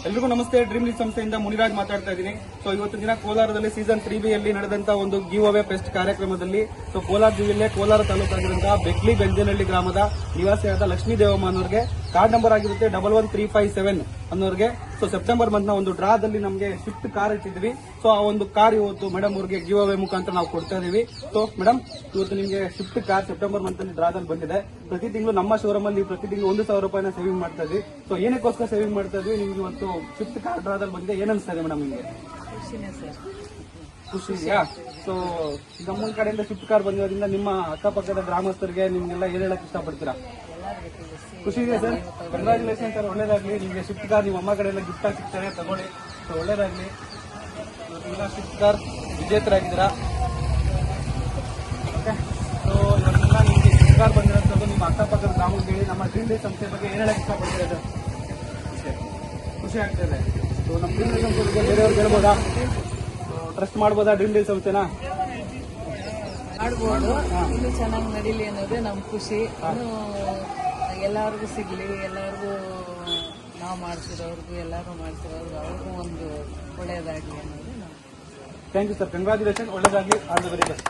ಎಲ್ರಿಗೂ ನಮಸ್ತೆ. Dream league ಸಂಸ್ಥೆಯಿಂದ ಮುನಿರಾಜ್ ಮಾತಾಡ್ತಾ ಇದ್ದೀನಿ. ಸೊ ಇವತ್ತು ದಿನ ಕೋಲಾರದಲ್ಲಿ ಸೀಸನ್ 3B ಯಲ್ಲಿ ನಡೆದಂತ ಒಂದು ಗಿವ್ ಅವೇ ಫೆಸ್ಟ್ ಕಾರ್ಯಕ್ರಮದಲ್ಲಿ ಕೋಲಾರ ಜಿಲ್ಲೆ ಕೋಲಾರ ತಾಲೂಕಾಗಿರುವಂತಹ ಬೆಕ್ಲಿ ಬೆಂಜನಹಳ್ಳಿ ಗ್ರಾಮದ ನಿವಾಸಿಯಾದ ಲಕ್ಷ್ಮೀ ದೇವಮ್ಮ ಅನ್ನೋರಿಗೆ ಕಾರ್ಡ್ ನಂಬರ್ ಆಗಿರುತ್ತೆ 11357 ಅನ್ನೋರಿಗೆ ಸೆಪ್ಟೆಂಬರ್ ಮಂತ್ ನ ಒಂದು ಡ್ರಾದಲ್ಲಿ ನಮಗೆ ಸ್ವಿಫ್ಟ್ ಕಾರ್ ಇಟ್ಟಿದ್ವಿ. ಸೊ ಆ ಒಂದು ಕಾರ್ ಇವತ್ತು ಮೇಡಮ್ ಅವ್ರಿಗೆ ಗಿವ್ ಅವೇ ಮುಖಾಂತರ ನಾವು ಕೊಡ್ತಾ ಇದೀವಿ. ಸೊ ಮೇಡಮ್, ಇವತ್ತು ನಿಮಗೆ ಸ್ವಿಫ್ಟ್ ಕಾರ್ ಸೆಪ್ಟೆಂಬರ್ ಮಂತ್ ಅಲ್ಲಿ ಡ್ರಾದಲ್ಲಿ ಬಂದಿದೆ. ಪ್ರತಿ ತಿಂಗಳು ನಮ್ಮ ಶೋರೂಮ್ ಅಲ್ಲಿ ಪ್ರತಿ ತಿಂಗಳು 1,000 ರೂಪಾಯಿನ ಸೇವಿಂಗ್ ಮಾಡ್ತಾ ಇದ್ವಿ. ಸೊ ಏನಕ್ಕೋಸ್ಕರ ಸೇವಿಂಗ್ ಮಾಡ್ತಾ ಇದ್ವಿ, ನಿಮ್ಗೆ ಇವತ್ತು ಸ್ವಿಫ್ಟ್ ಕಾರ್ ಡ್ರಾದಲ್ಲಿ ಬಂದಿದೆ. ಏನ್ ಅನ್ಸ್ತಾ ಇದೆ ಮೇಡಮ್ ನಿಮಗೆ? ಖುಷಿ ಇದೆಯಾ? ಸೊ ನಮ್ಮ ಕಡೆಯಿಂದ ಸ್ವಿಫ್ಟ್ ಕಾರ್ ಬಂದಿರೋದ್ರಿಂದ ನಿಮ್ಮ ಅಕ್ಕಪಕ್ಕದ ಗ್ರಾಮಸ್ಥರಿಗೆ ನಿಮ್ಗೆಲ್ಲ ಏನ್ ಹೇಳಕ್ ಇಷ್ಟಪಡ್ತೀರಾ? ಖುಷಿ ಇದೆ ಸರ್. ಕಂಗ್ರಾಚುಲೇಷನ್ ಸರ್, ಒಳ್ಳೇದಾಗ್ಲಿ. ನಿಮಗೆ ಸ್ವಿಫ್ಟ್ ಕಾರ್ ನಿಮ್ಮ ಅಮ್ಮ ಕಡೆಯಿಂದ ಗಿಫ್ಟ್ ಆಗಿ ಸಿಗ್ತಾರೆ, ತಗೊಳ್ಳಿ. ಸೊ ಒಳ್ಳೇದಾಗ್ಲಿ. ಸ್ವಿಫ್ಟ್ ಕಾರ್ ವಿಜೇತರಾಗಿದ್ದೀರಾ. ಓಕೆ. ಸೊ ಇವತ್ತೆಲ್ಲ ನಿಮಗೆ ಸ್ವಿಫ್ಟ್ ಕಾರ್ ಬಂದಿರೋದು ನಿಮ್ಮ ಅಕ್ಕಪಕ್ಕದ ಗ್ರಾಮಕ್ಕೆ ಹೇಳಿ. ನಮ್ಮ ಡ್ರೀಮ್ ಲೀಗ್ ಸಂಸ್ಥೆ ಬಗ್ಗೆ ಏನ್ ಹೇಳಕ್ ಇಷ್ಟಪಡ್ತೀರಾ ಸರ್? ಖುಷಿ ಆಗ್ತಿದೆ. ಸೊ ನಮ್ಮ ಡ್ರೀಮ್ ಲೀಗ್ ಸಂಸ್ಥೆ ಬಗ್ಗೆ ಬೇರೆಯವ್ರಿಗೆ ಹೇಳ್ಬೋದಾ? ಟ್ರಸ್ಟ್ ಮಾಡ್ಬೋದಾ ಡ್ರೀಮ್ ಲೀಗ್ ಸಂಸ್ಥೆನಾ? ಮಾಡ್ಬೋದು. ಇನ್ನು ಚೆನ್ನಾಗಿ ನಡೀಲಿ ಅನ್ನೋದೇ ನಮ್ ಖುಷಿ. ಇನ್ನು ಎಲ್ಲರಿಗೂ ಸಿಗ್ಲಿ, ಎಲ್ಲರಿಗೂ ನಾವು ಮಾಡ್ಸಿರೋರ್ಗು ಎಲ್ಲರೂ ಮಾಡ್ಸಿರೋರ್ಗು ಅವ್ರಿಗೂ ಒಂದು ಒಳ್ಳೇದಾಗ್ಲಿ ಅನ್ನೋದು ನಾವು. Thank you sir. ಕಂಗ್ರಾಚುಲೇಷನ್. ಒಳ್ಳೇದಾಗ್ಲಿ. All the very best.